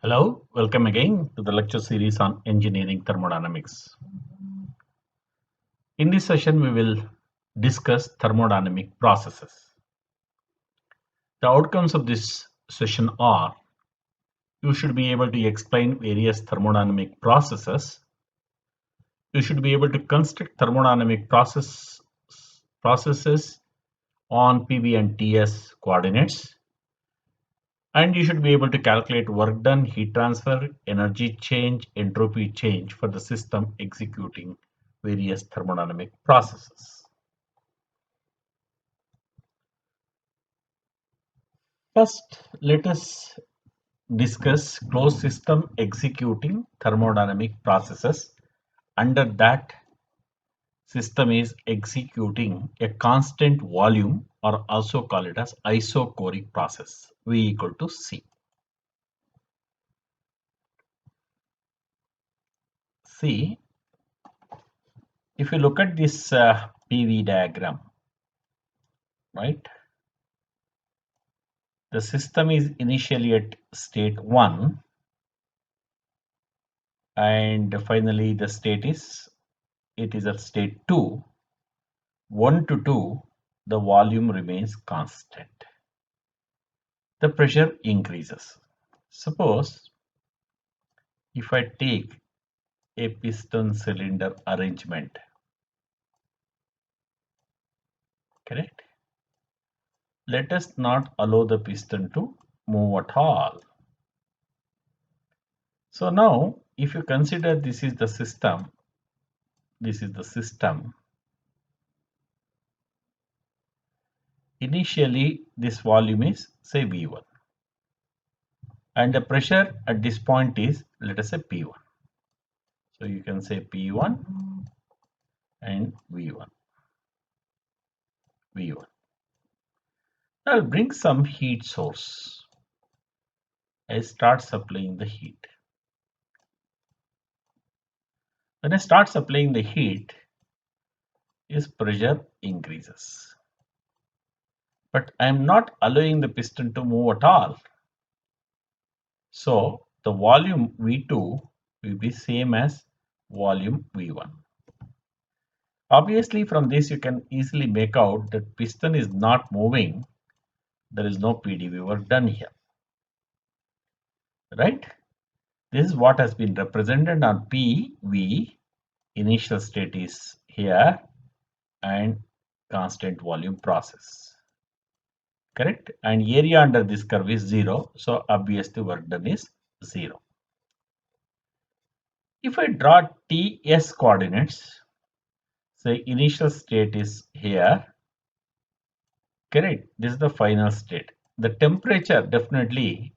Hello, welcome again to the lecture series on engineering thermodynamics. In this session, we will discuss thermodynamic processes. The outcomes of this session are you should be able to explain various thermodynamic processes. You should be able to construct thermodynamic processes on PV and TS coordinates. And you should be able to calculate work done, heat transfer, energy change, entropy change for the system executing various thermodynamic processes. First, let us discuss closed system executing thermodynamic processes. Under that system is executing a constant volume, or also call it as isochoric process, V equal to C. See, if you look at this PV diagram, right? The system is initially at state 1 and finally the state is at state 2. 1 to 2, the volume remains constant. The pressure increases. Suppose if I take a piston cylinder arrangement, correct? Let us not allow the piston to move at all. So now if you consider this is the system, initially this volume is say V1 and the pressure at this point is, let us say, P1. So you can say P1 and V1. I'll bring some heat source. I start supplying the heat. When I start supplying the heat, its pressure increases. But I am not allowing the piston to move at all. So the volume V2 will be same as volume V1. Obviously, from this you can easily make out that piston is not moving. There is no PDV work done here, right? This is what has been represented on PV. Initial state is here and constant volume process, correct? And area under this curve is 0, so obviously work done is 0. If I draw TS coordinates, say initial state is here, correct? This is the final state. The temperature definitely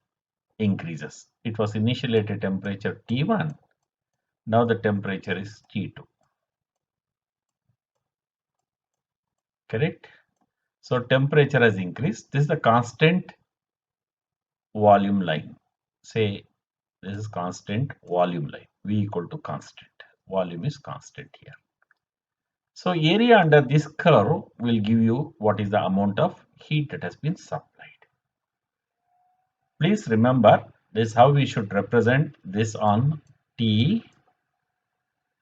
increases. It was initially at a temperature T1. Now the temperature is T2. Correct? So temperature has increased. This is the constant volume line. Say this is constant volume line. V equal to constant. Volume is constant here. So area under this curve will give you what is the amount of heat that has been supplied. Please remember, this is how we should represent this on T.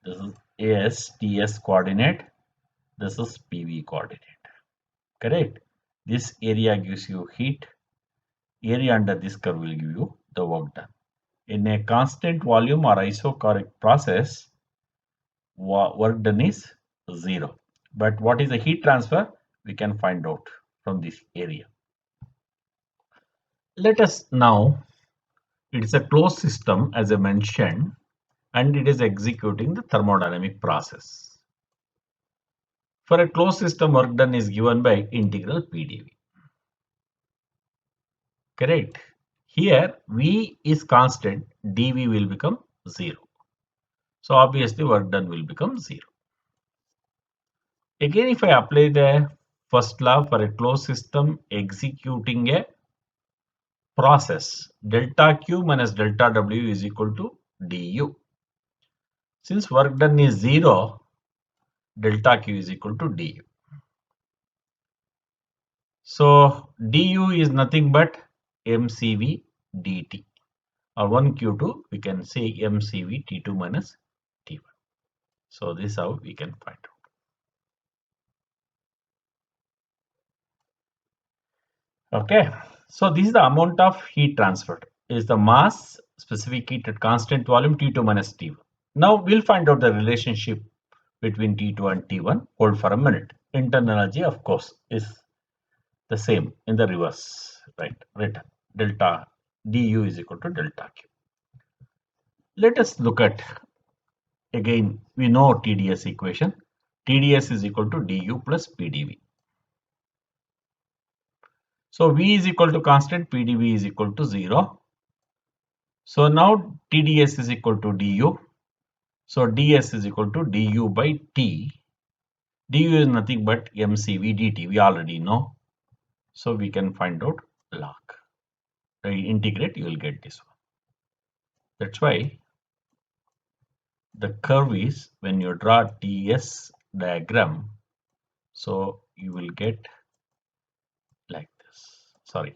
This is AS, TS coordinate. This is PV coordinate. Correct? This area gives you heat. Area under this curve will give you the work done. In a constant volume or isochoric process, work done is 0. But what is the heat transfer? We can find out from this area. Let us now, it is a closed system as I mentioned, and it is executing the thermodynamic process. For a closed system, work done is given by integral PDV. Correct? Here V is constant, dV will become 0. So obviously work done will become 0. Again, if I apply the first law for a closed system executing a process, delta Q minus delta W is equal to du. Since work done is 0, delta Q is equal to du. So du is nothing but mCv dt. or 1Q2, we can say MCV T2 minus T1. So this is how we can find out. Okay, so this is the amount of heat transferred, is the mass specific heat at constant volume T2 minus T1. Now we'll find out the relationship between T2 and T1. Hold for a minute. Internal energy, of course, is the same in the reverse, right? Written delta du is equal to delta Q. Let us look at, again, we know TDS equation. TDS is equal to du plus PdV. So V is equal to constant, PdV is equal to 0. So now TDS is equal to du. So ds is equal to du by T. Du is nothing but mcv dt. We already know. So we can find out log. Integrate, you will get this one. That's why the curve is, when you draw TS diagram, so you will get like this. Sorry,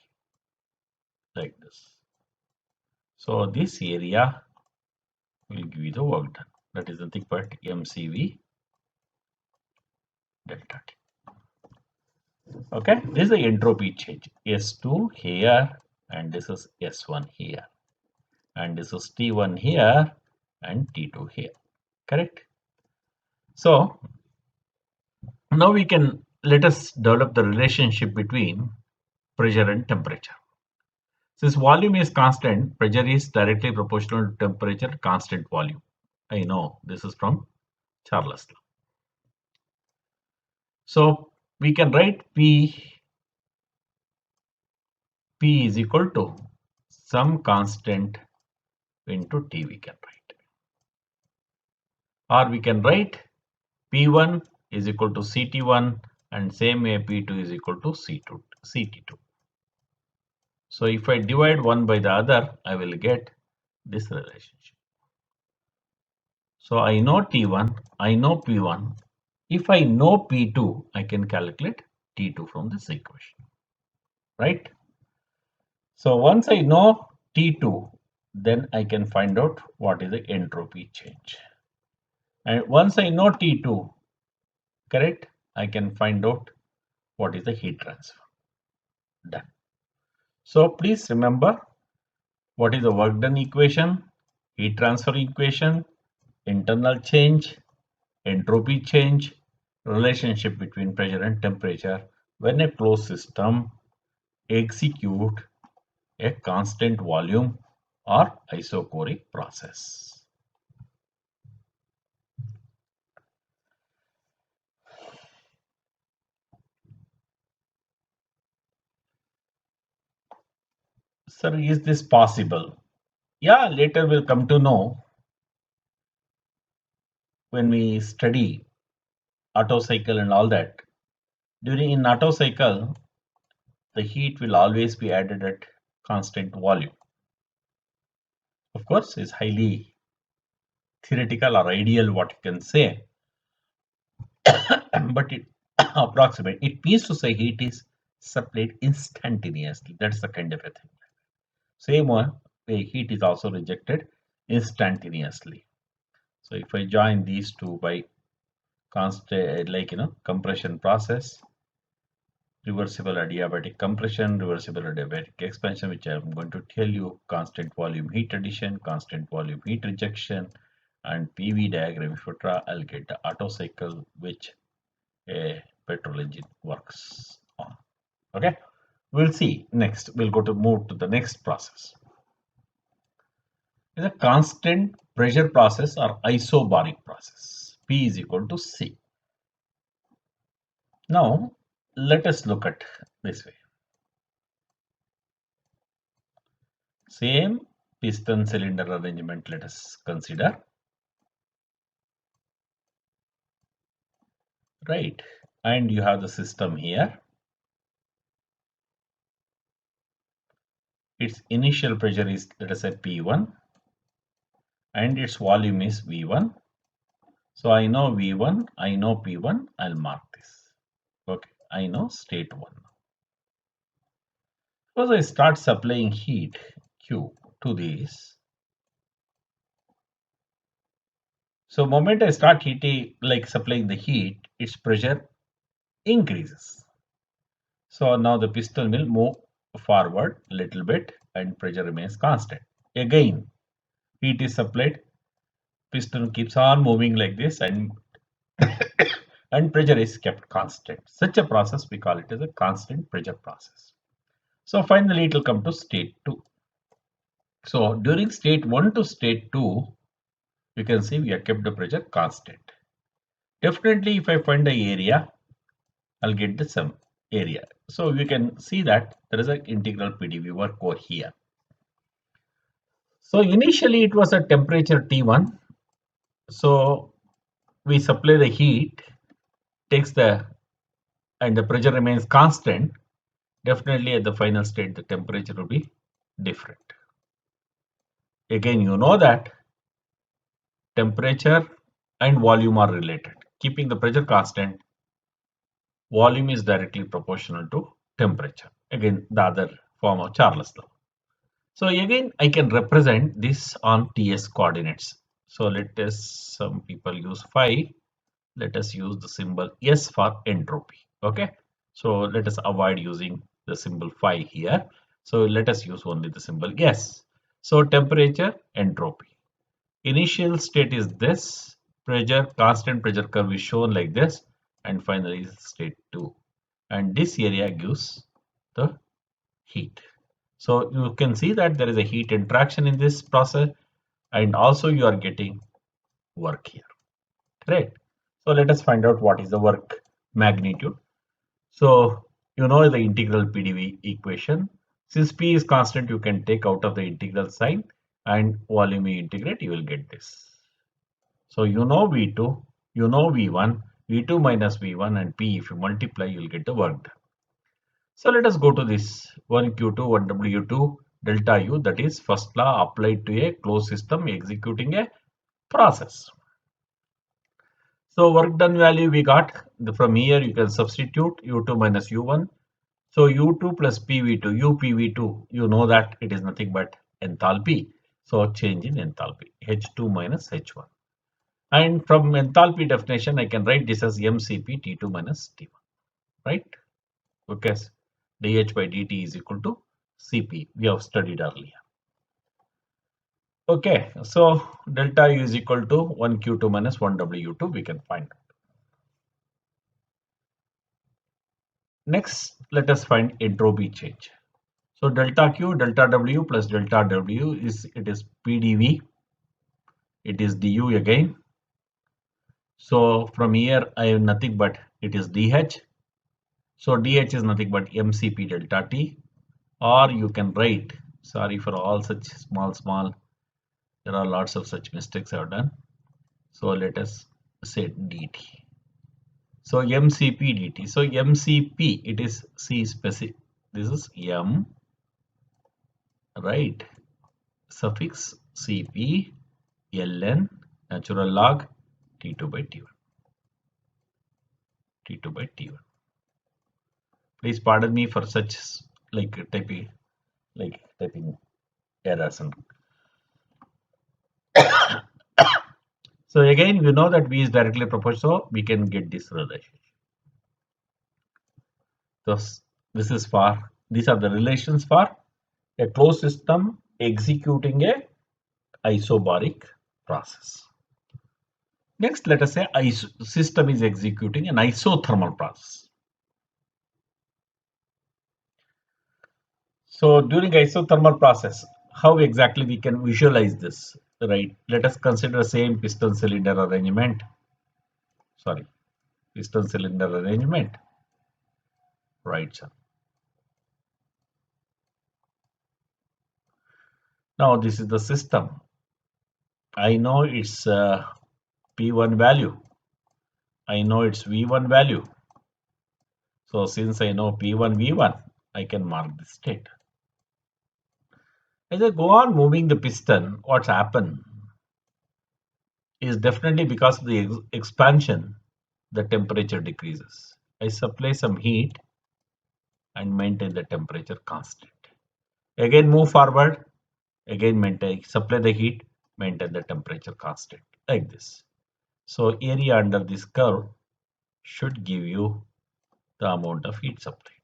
like this. So this area will give you the work done. That is nothing but mcv delta T. Okay, this is the entropy change. S2 here, and this is S1 here, and this is T1 here, and T2 here. Correct? So now we can, let us develop the relationship between pressure and temperature. Since volume is constant, pressure is directly proportional to temperature, constant volume. I know this is from Charles law. So we can write P is equal to some constant into T, we can write. Or we can write P1 is equal to CT1, and same way P2 is equal to CT2. So if I divide one by the other, I will get this relationship. So I know T1, I know P1. If I know P2, I can calculate T2 from this equation, right? So once I know T2, then I can find out what is the entropy change. And once I know T2, correct, I can find out what is the heat transfer. Done. So please remember, what is the work done equation, heat transfer equation, internal change, entropy change, relationship between pressure and temperature when a closed system execute a constant volume or isochoric process. Sir, is this possible? Yeah, later we'll come to know when we study Otto cycle and all that. During in Otto cycle, the heat will always be added at constant volume. Of course, it's highly theoretical or ideal, what you can say, but it approximate. It means to say heat is supplied instantaneously. That's the kind of a thing. Same way, heat is also rejected instantaneously. So if I join these two by constant, like compression process, reversible adiabatic compression, reversible adiabatic expansion, which I am going to tell you, constant volume heat addition, constant volume heat rejection, and PV diagram, if you draw, I'll get the Otto cycle, which a petrol engine works on. Okay, we'll see next. We'll move to the next process. It's a constant pressure process or isobaric process. P is equal to C. Now, let us look at this way. Same piston cylinder arrangement, let us consider. Right. And you have the system here. Its initial pressure is, let us say, P1, and its volume is V1. So I know V1, I know P1, I'll mark this. Okay, I know state 1. Suppose I start supplying heat Q. to this. So moment I start heating, like supplying the heat, its pressure increases. So now the piston will move forward a little bit and pressure remains constant. Again, heat is supplied, piston keeps on moving like this, and pressure is kept constant. Such a process we call it as a constant pressure process. So finally it will come to state 2. So during state 1 to state 2, you can see we have kept the pressure constant. Definitely if I find the area, I'll get the sum area. So you can see that there is an integral PDV work over here. So initially it was a temperature T1. So we supply the heat, takes the and the pressure remains constant. Definitely at the final state the temperature will be different. Again, you know that temperature and volume are related. Keeping the pressure constant, volume is directly proportional to temperature. Again, the other form of Charles law. So again, I can represent this on TS coordinates. So let us, some people use phi. Let us use the symbol S for entropy. Okay. So let us avoid using the symbol phi here. So let us use only the symbol S. So temperature, entropy. Initial state is this, pressure, constant pressure curve is shown like this, and finally state 2. And this area gives the heat. So you can see that there is a heat interaction in this process, and also you are getting work here. Right. So let us find out what is the work magnitude. So you know the integral PDV equation. Since P is constant, you can take out of the integral sign and volume you integrate, you will get this. So you know V2, you know V1, V2 minus V1 and P, if you multiply, you will get the work done. So let us go to this 1Q2, 1W2, delta U, that is first law applied to a closed system executing a process. So work done value we got, from here you can substitute U2 minus U1. So U2 plus PV2, UPV2, you know that it is nothing but enthalpy. So change in enthalpy, H2 minus H1. And from enthalpy definition, I can write this as mCp T2 minus T1, right? Because dH by dt is equal to Cp. We have studied earlier. Okay, so delta U is equal to 1Q2 minus 1W2, we can find. Next, let us find entropy change. So delta Q, delta W plus delta W is PDV. It is du again. So from here I have nothing but it is dH. So dH is nothing but mCp delta T, or you can write, sorry for all such small, there are lots of such mistakes I have done. So let us say dt. So mCp dt. So mCp, it is C specific. This is m, right? Suffix Cp ln natural log T2 by T1. T2 by T1. Please pardon me for such typing errors. And so again, you know that V is directly proportional, so we can get this relationship. Thus, these are the relations for a closed system executing a isobaric process. Next, let us say system is executing an isothermal process. So during isothermal process, how exactly we can visualize this, right? Let us consider same piston cylinder arrangement. Sorry, piston cylinder arrangement. Right, sir. Now this is the system. I know its P1 value. I know its V1 value. So since I know P1, V1, I can mark the state. As I go on moving the piston, what's happened is definitely because of the expansion, the temperature decreases. I supply some heat and maintain the temperature constant. Again move forward. Again maintain, supply the heat, maintain the temperature constant like this. So area under this curve should give you the amount of heat supplied.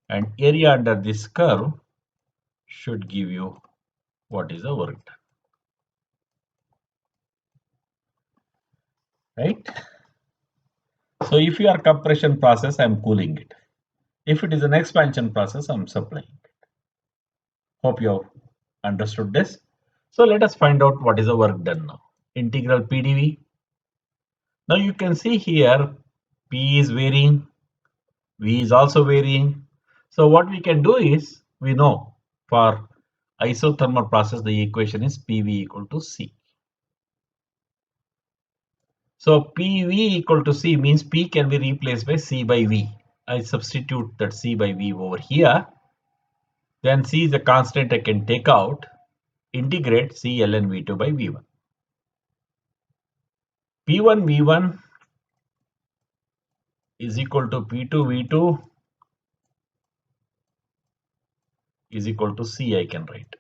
And area under this curve should give you what is the work done. Right? So if you are compression process, I am cooling it. If it is an expansion process, I am supplying it. Hope you have understood this. So let us find out what is the work done now. Integral PDV. Now you can see here P is varying, V is also varying. So what we can do is, we know for isothermal process the equation is PV equal to C. So PV equal to C means P can be replaced by C by V. I substitute that C by V over here. Then C is a constant I can take out. Integrate C ln V2 by V1. P1 V1 is equal to P2 V2 is equal to C I can write.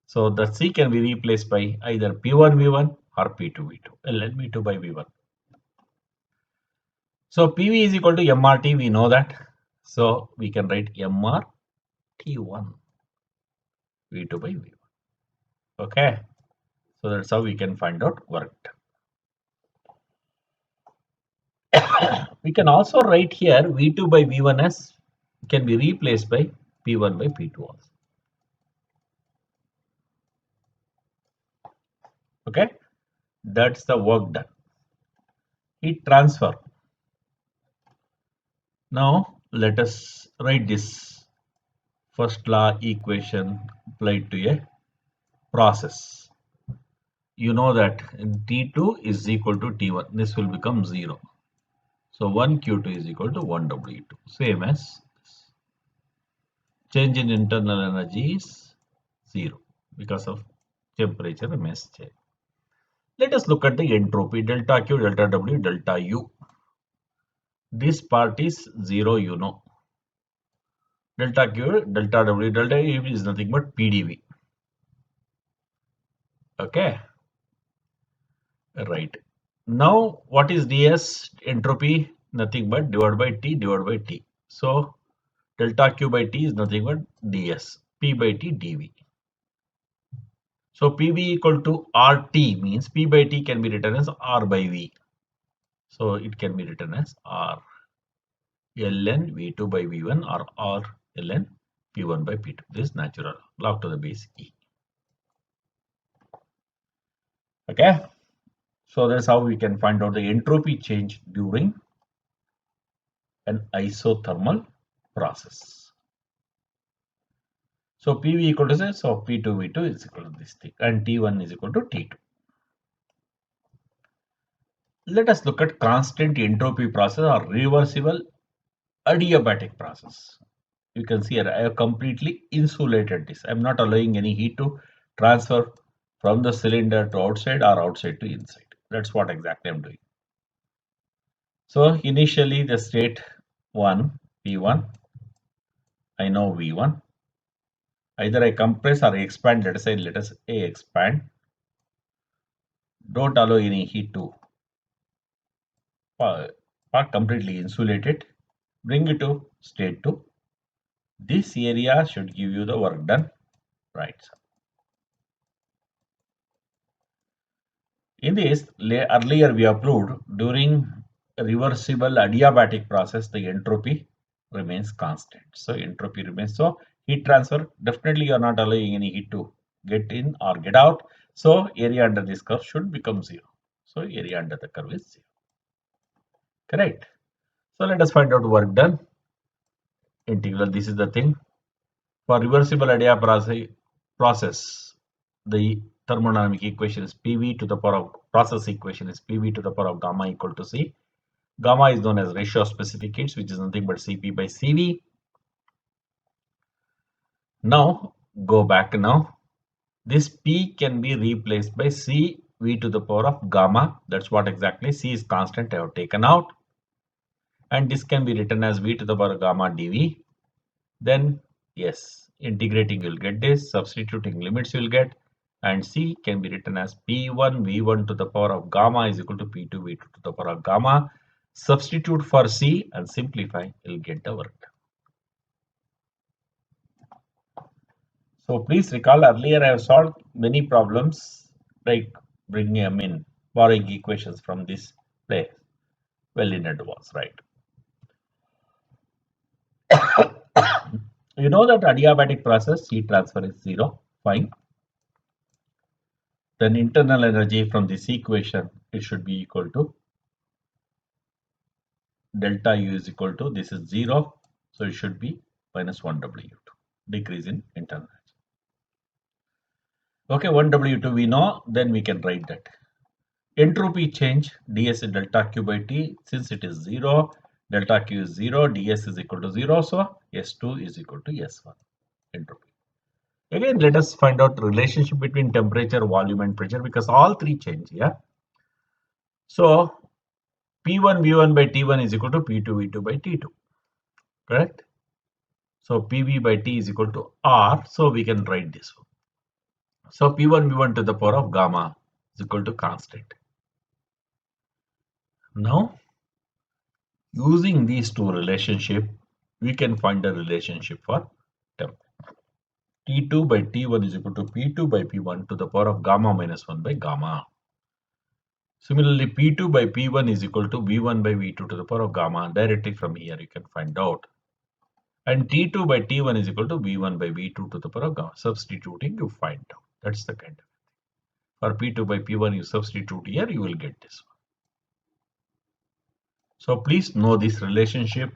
So the C can be replaced by either P1 V1 or P2 V2, ln V2 by V1. So PV is equal to MRT, we know that. So we can write MRT1 V2 by V1. Okay. So that's how we can find out work done. We can also write here V2 by V1 as can be replaced by P1 by P2 also. Okay. That's the work done. Heat transfer. Now let us write this first law equation applied to a process. You know that T2 is equal to T1. This will become 0. So 1 Q2 is equal to 1 W2. Same as this. Change in internal energy is 0 because of temperature remains change. Let us look at the entropy delta Q, delta W, delta U. This part is 0, you know. Delta Q, delta W, delta U is nothing but PDV. Okay. Right. Now, what is ds? Entropy, nothing but divided by T divided by T. So, delta Q by T is nothing but ds. P by T dV. So, PV equal to RT means P by T can be written as R by V. So, it can be written as R ln V2 by V1 or R ln P1 by P2. This is natural log to the base E. Okay. So, that's how we can find out the entropy change during an isothermal process. So PV equal to this, so P2 V2 is equal to this thing, and T1 is equal to T2. Let us look at constant entropy process or reversible adiabatic process. You can see here I have completely insulated this. I am not allowing any heat to transfer from the cylinder to outside or outside to inside. That's what exactly I am doing. So initially the state 1 P1, I know V1. Either I compress or expand. Let us say expand. Don't allow any heat to part completely insulated. Bring it to state 2. This area should give you the work done, right? In this, earlier we have proved during reversible adiabatic process, the entropy remains constant. So entropy remains. So heat transfer, definitely you are not allowing any heat to get in or get out. So area under this curve should become 0. So area under the curve is 0. Correct. So let us find out work done. Integral, this is the thing. For reversible adiabatic process, the thermodynamic equation is PV to the power of process equation is PV to the power of gamma equal to C. Gamma is known as ratio of specific heats, which is nothing but Cp by Cv. Now go back now. This P can be replaced by C V to the power of gamma. That's what exactly C is constant I have taken out. And this can be written as V to the power of gamma dV. Then yes, Integrating, you'll get this. Substituting limits, you'll get. And C can be written as P1 V1 to the power of gamma is equal to P2 V2 to the power of gamma. Substitute for C and simplify, you'll get the work done. So please recall earlier I have solved many problems like borrowing equations from this place well in advance, right? You know that adiabatic process heat transfer is zero, fine. Then internal energy from this equation, it should be equal to delta U is equal to, this is 0, so it should be minus 1 W2, decrease in internal energy. Okay, 1 W2 we know, then we can write that. Entropy change, ds is delta Q by T, since it is 0, delta Q is 0, ds is equal to 0, so S2 is equal to S1, entropy. Again, let us find out the relationship between temperature, volume and pressure because all three change, yeah. So P1 V1 by T1 is equal to P2 V2 by T2, correct? So PV by T is equal to R, so we can write this one. So P1 V1 to the power of gamma is equal to constant. Now, using these two relationship, we can find a relationship for temp. T2 by T1 is equal to P2 by P1 to the power of gamma minus 1 by gamma. Similarly, P2 by P1 is equal to V1 by V2 to the power of gamma. Directly from here, you can find out. And T2 by T1 is equal to V1 by V2 to the power of gamma. Substituting, you find out. That's the kind of thing. For P2 by P1, you substitute here, you will get this one. So please know this relationship.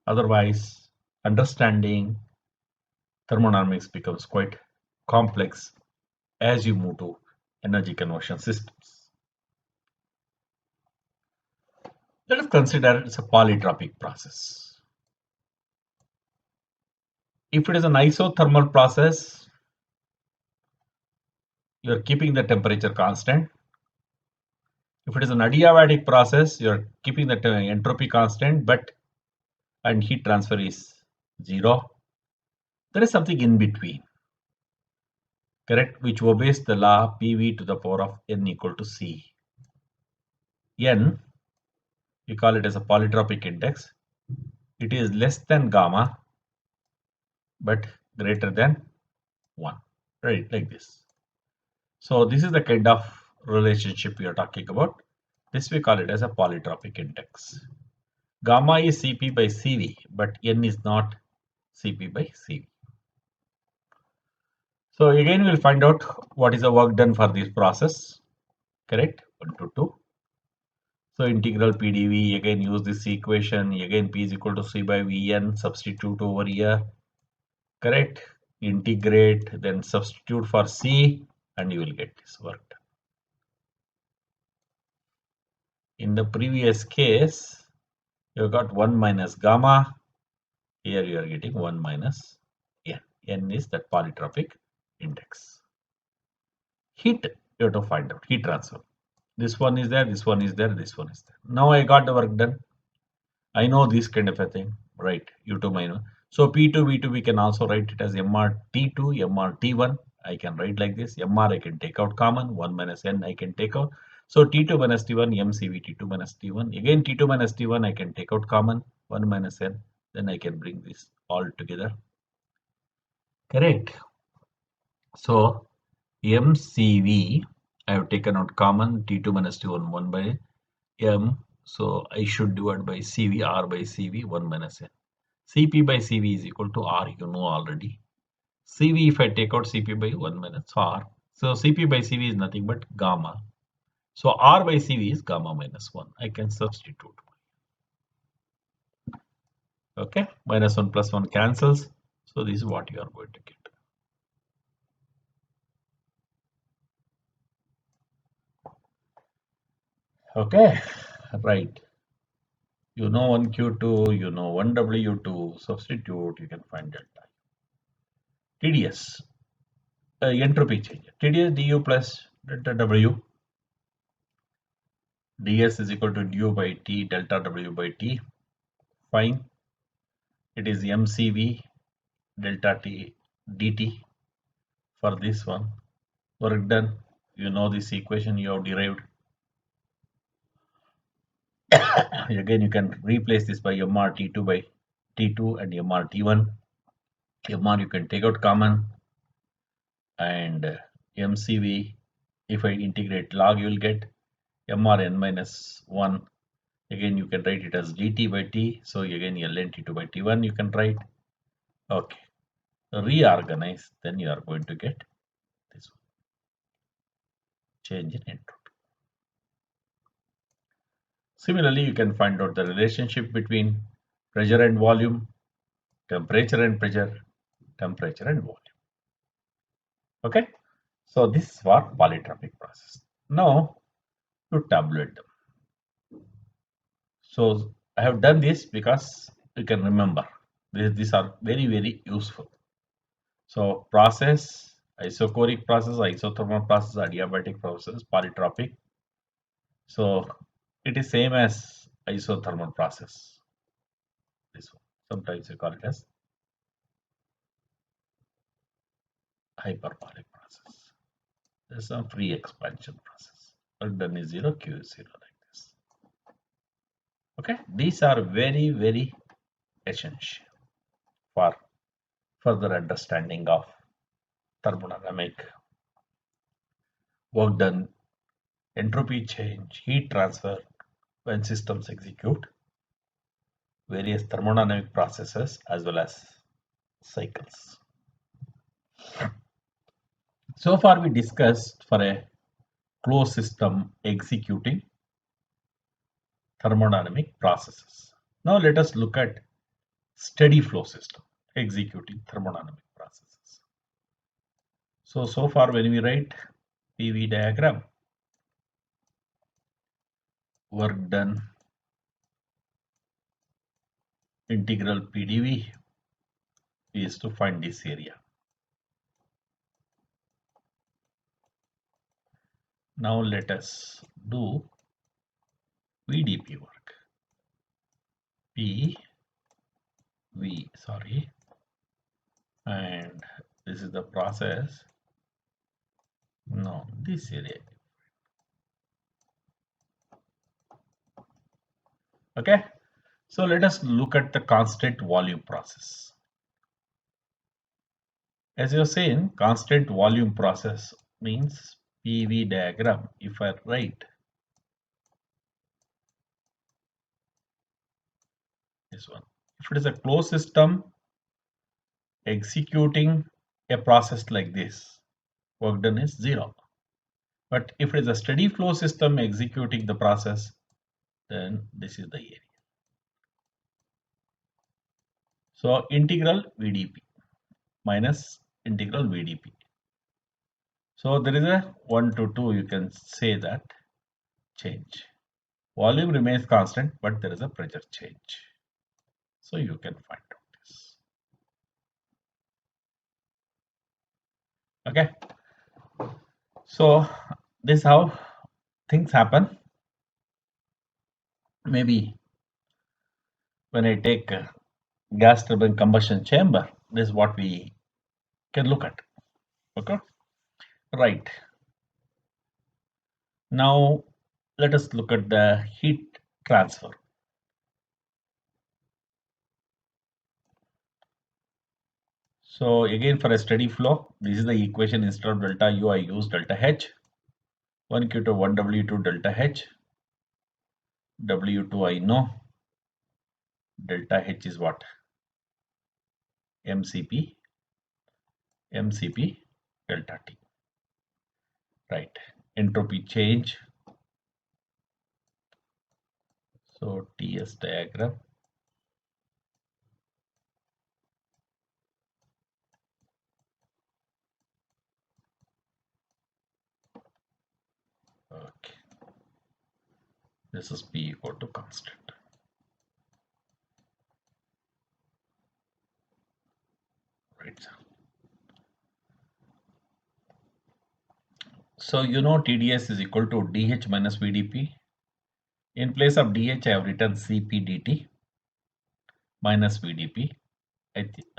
Otherwise, understanding thermodynamics becomes quite complex as you move to energy conversion systems. Let us consider it's a polytropic process. If it is an isothermal process, you are keeping the temperature constant. If it is an adiabatic process, you are keeping the entropy constant, and heat transfer is 0. There is something in between, correct, which obeys the law PV to the power of N equal to C. N, we call it as a polytropic index. It is less than gamma, but greater than 1, right, like this. So this is the kind of relationship we are talking about. This we call it as a polytropic index. Gamma is Cp by Cv, but N is not Cp by Cv. So again, we'll find out what is the work done for this process, correct? 1 to 2. So integral PdV, again use this equation, again P is equal to C by Vn, substitute over here, correct? Integrate, then substitute for C, and you will get this work done. In the previous case, you got 1 minus gamma. Here you are getting 1 minus N. N is that polytropic index. Heat, you have to find out, heat transfer. This one is there, this one is there, this one is there. Now I got the work done. I know this kind of a thing, right? U2 minus. So P2, V2, we can also write it as MRT2, MRT1. I can write like this. MR I can take out common, 1 minus N I can take out. So T2 minus T1, MCV T2 minus T1. Again T2 minus T1 I can take out common, 1 minus N. Then I can bring this all together. Correct. So MCV, I have taken out common, T2 minus T1, 1 by M. So I should divide by CV, R by CV, 1 minus N. Cp by Cv is equal to R, you know already. Cv, if I take out Cp by 1 minus R. So Cp by Cv is nothing but gamma. So R by Cv is gamma minus 1. I can substitute. Okay, minus 1 plus 1 cancels. So this is what you are going to get. Okay, right. You know 1 Q2, you know 1 W2, substitute, you can find delta. TDS, entropy change. TDS du plus delta W. ds is equal to du by T delta W by T. Fine. It is MCV delta T dt for this one. Work done. You know this equation you have derived. Again, you can replace this by mr t2 by t2 and mr t1. Mr you can take out common, and mcv, if I integrate log, you will get mrn minus 1. Again, you can write it as dt by t. So again, ln t2 by t1 you can write. Okay. Reorganize, then you are going to get this one. Change in entropy. Similarly, you can find out the relationship between pressure and volume, temperature and pressure, temperature and volume. Okay. So this is for polytropic process. Now to tabulate them. So I have done this because you can remember these are very useful. So process, isochoric process, isothermal process, adiabatic process, polytropic. So it is same as isothermal process. This one. Sometimes you call it as hyperbolic process. This is a free expansion process. Work done is 0, Q is 0, like this. Okay, these are very essential for further understanding of thermodynamic, work done, entropy change, heat transfer when systems execute, various thermodynamic processes as well as cycles. So far we discussed for a closed system executing thermodynamic processes. Now let us look at steady flow system executing thermodynamic processes. So far when we write PV diagram, work done, integral PDV is to find this area. Now let us do VDP work. And this is the process. No, this area. Okay, so let us look at the constant volume process. As you're saying, constant volume process means PV diagram. If I write this one, if it is a closed system executing a process like this, work done is 0. But if it is a steady flow system executing the process, then this is the area. So integral VDP minus integral VDP. So there is a 1 to 2, you can say that change. Volume remains constant, but there is a pressure change. So you can find out this. Okay. So this is how things happen. Maybe when I take a gas turbine combustion chamber, this is what we can look at. Okay. Right. Now let us look at the heat transfer. So again, for a steady flow, this is the equation. Instead of delta U, I use delta H. 1 Q2 1 W2 delta H. W2 I know. Delta H is what? MCP delta T. Right. Entropy change. So TS diagram. Okay. This is P equal to constant. Right. So you know TDS is equal to DH minus VDP. In place of DH, I have written CP dt minus VDP.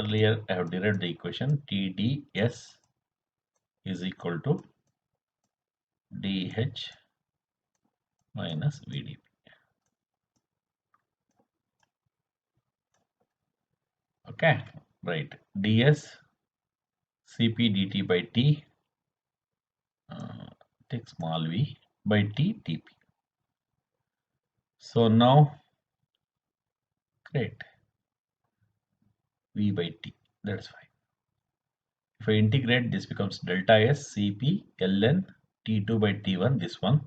Earlier I have derived the equation TdS is equal to dH minus VdP. Okay, right. ds Cp dt by T, take small v by T dP. So now, great, v by T, that's fine. If I integrate, this becomes delta S Cp ln T2 by T1, this one.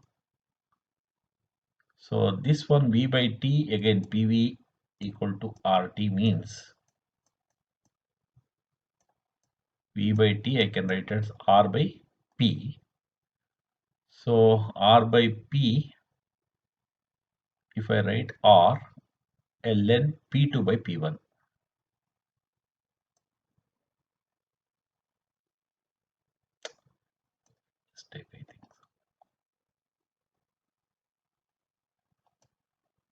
So this one v by T, again PV equal to RT means v by T I can write as R by P. So R by P, if I write R ln P2 by P1. Just take I think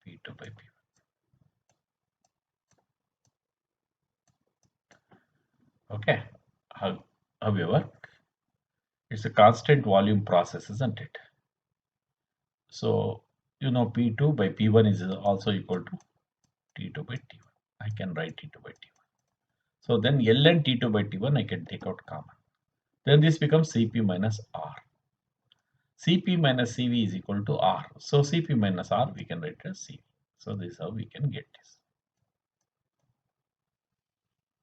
P2 by P1. Okay. However, it's a constant volume process, isn't it? So you know P2 by P1 is also equal to T2 by T1. I can write T2 by T1. So then ln T2 by T1 I can take out common. Then this becomes Cp minus R. Cp minus Cv is equal to R. So Cp minus R we can write as Cv. So this is how we can get this.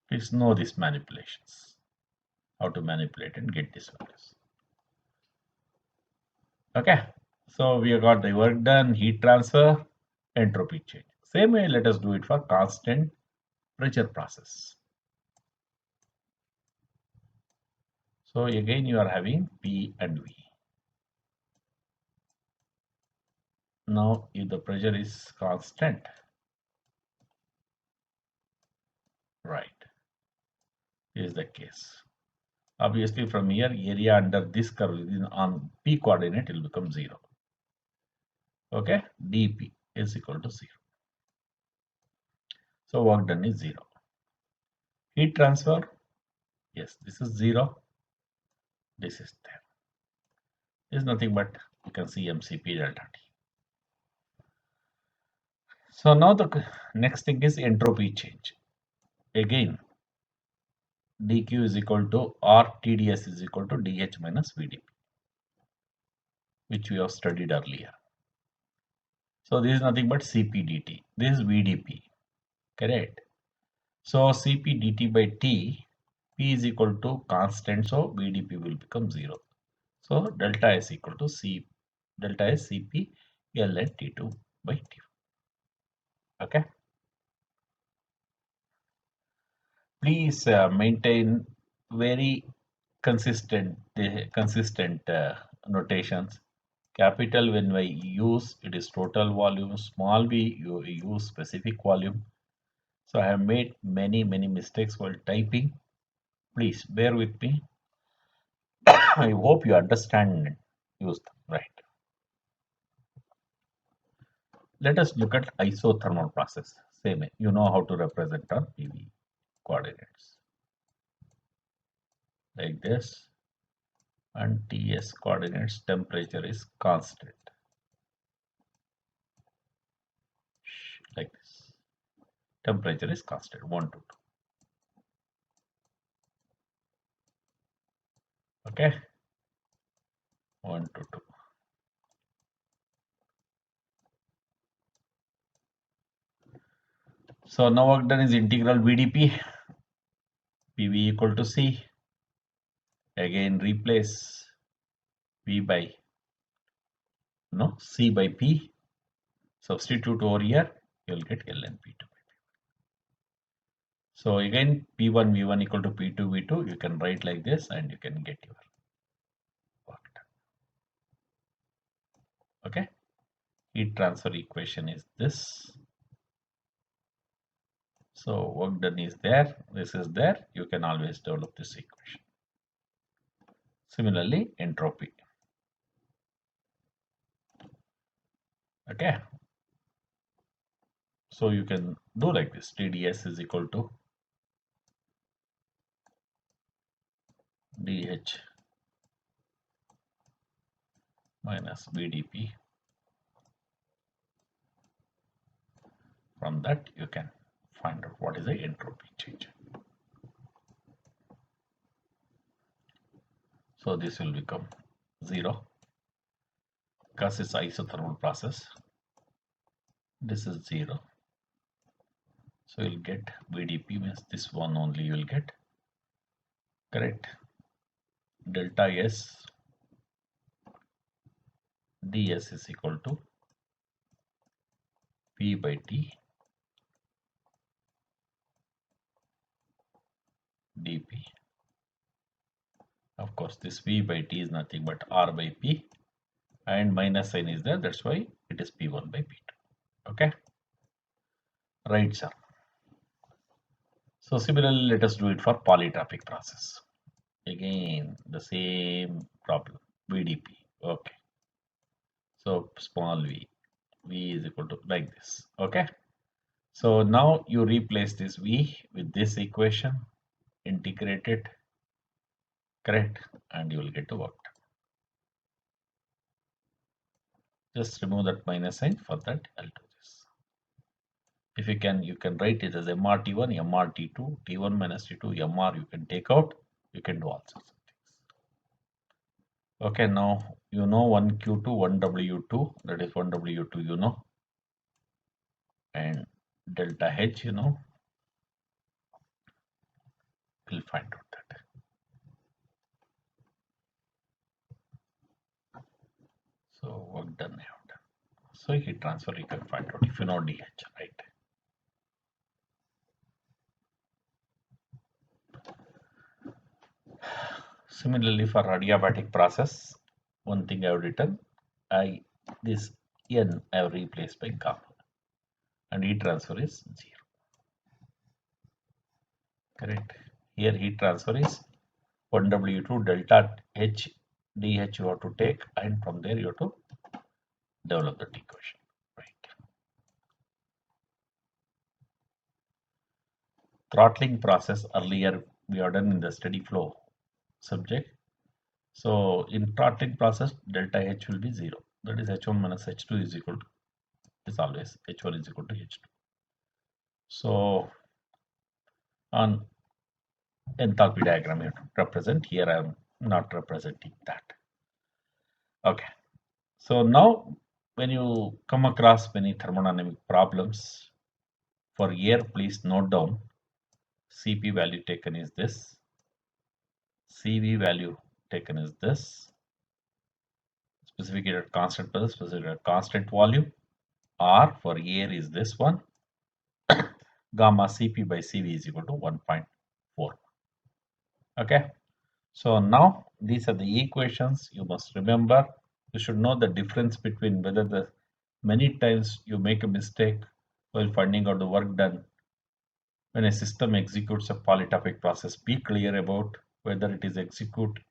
Please know these manipulations. How to manipulate and get these values. Okay. So we have got the work done, heat transfer, entropy change. Same way, let us do it for constant pressure process. So again, you are having P and V. Now, if the pressure is constant, right, is the case. Obviously, from here, area under this curve on P coordinate will become 0. Okay, dP is equal to 0. So work done is 0. Heat transfer, yes, this is 0. This is there. This is nothing but you can see MCP delta T. So now the next thing is entropy change. Again, dq is equal to R TdS is equal to dH minus VdP, which we have studied earlier. So this is nothing but Cp dt. This is VdP, correct? So Cp dt by T, P is equal to constant, so VdP will become 0. So delta is equal to C, delta is Cp ln T2 by T. Okay. Please maintain very consistent notations. Capital when we use it is total volume, small v you use specific volume. So I have made many mistakes while typing. Please bear with me. I hope you understand and use them right. Let us look at isothermal process. Same, you know how to represent on PV coordinates like this, and TS coordinates temperature is constant like this. Temperature is constant 1 to 2. Okay, 1 to 2. So now work done is integral VdP, PV equal to C. Again replace V by C by P. Substitute over here, you will get ln P2 by P. So again P1 V1 equal to P2 V2. You can write like this and you can get your work done. Okay. Heat transfer equation is this. So work done is there. This is there. You can always develop this equation. Similarly, entropy. Okay. So you can do like this. TdS is equal to dH minus VdP. From that you can find out what is the entropy change. So this will become 0 because it's isothermal process. This is 0. So you'll get VdP means this one only you will get. Correct. Delta S ds is equal to P by T dP. Of course, this V by T is nothing but R by P, and minus sign is there. That's why it is P1 by P2. Okay. Right, sir. So similarly, let us do it for polytropic process. Again, the same problem. VdP. Okay. So small v. V is equal to like this. Okay. So now you replace this v with this equation, integrate it, correct, and you will get the work done. Just remove that minus sign. For that, I'll do this. If you can write it as MRT1, MRT2, T1 minus T2, MR you can take out. You can do all sorts of things. Okay, now you know 1Q2, 1W2, that is 1W2 you know, and delta H you know. We'll find out that. So work done, I have done. So heat transfer you can find out if you know DH, right? Similarly for adiabatic process, one thing I have written, this N I have replaced by gamma, and heat transfer is 0. Correct. Here heat transfer is 1W2 delta H dH you have to take, and from there you have to develop that equation. Right. Throttling process earlier we have done in the steady flow subject. So in throttling process, delta H will be 0. That is H1 minus H2 is equal to, is always H1 is equal to H2. So on enthalpy diagram you have to represent. Here I am not representing that. Okay. So now when you come across many thermodynamic problems for air, please note down Cp value taken is this, Cv value taken is this, specific heat at constant pressure, specific heat at constant volume. R for air is this one. Gamma Cp by Cv is equal to 1.4. Okay. So now these are the equations you must remember. You should know the difference between whether the many times you make a mistake while finding out the work done. When a system executes a polytropic process, be clear about whether it is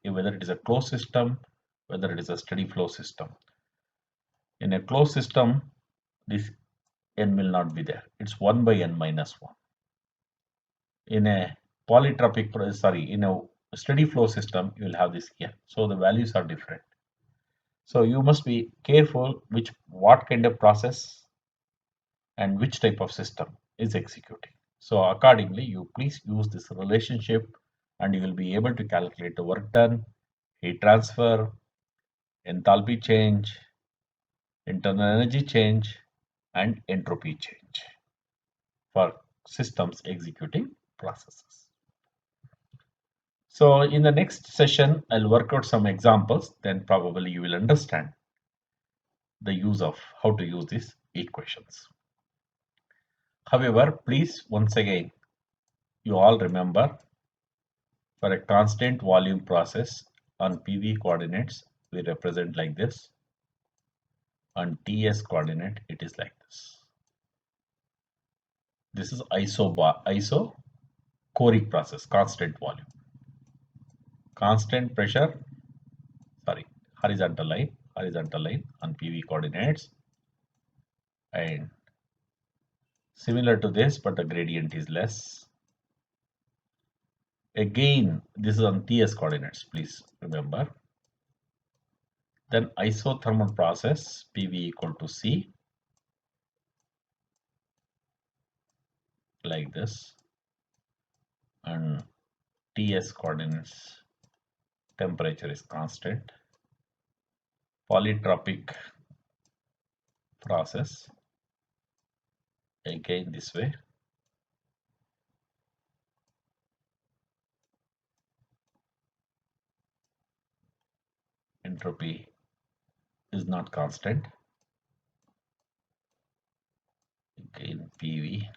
whether it is a closed system, whether it is a steady flow system. In a closed system, this n will not be there. It's 1 by n minus 1. In a in a steady flow system, you will have this here. So the values are different. So you must be careful what kind of process and which type of system is executing. So accordingly, you please use this relationship and you will be able to calculate the work done, heat transfer, enthalpy change, internal energy change, and entropy change for systems executing processes. So in the next session, I'll work out some examples, then probably you will understand the use of how to use these equations. However, please once again, you all remember for a constant volume process on PV coordinates, we represent like this. On TS coordinate, it is like this. This is isochoric process, constant volume. Constant pressure, horizontal line on PV coordinates, and similar to this, but the gradient is less. Again, this is on TS coordinates, please remember. Then isothermal process, PV equal to C, like this, and TS coordinates, temperature is constant. Polytropic process, again this way. Entropy is not constant. Again PV,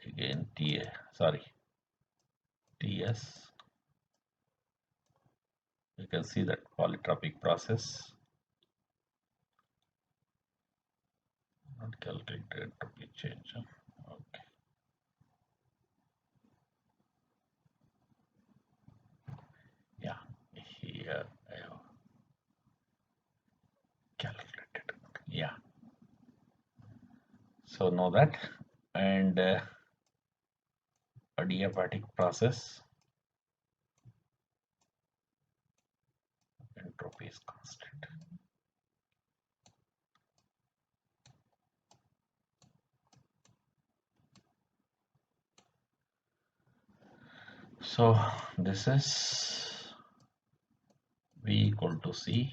again TS. You can see that polytropic process. Not calculated entropy change. Okay. Yeah, here I have calculated. Yeah. So know that. And adiabatic process, entropy is constant. So this is V equal to C.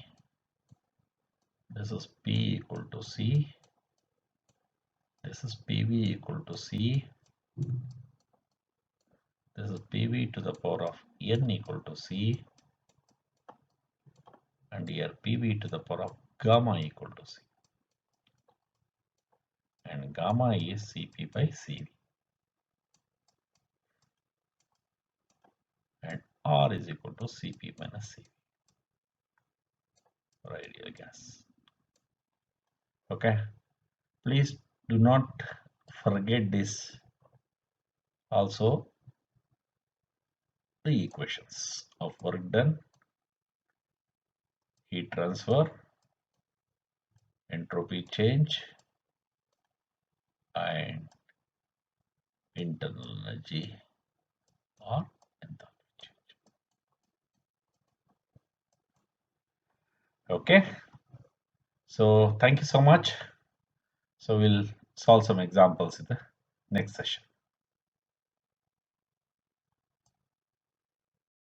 This is P equal to C. This is PV equal to C. This is PV to the power of N equal to C. And here PV to the power of gamma equal to C. And gamma is Cp by Cv. And R is equal to Cp minus Cv for ideal gas. Okay, please do not forget this. Also, the equations of work done, heat transfer, entropy change, and internal energy or enthalpy change. Okay, so thank you so much. So we'll solve some examples in the next session.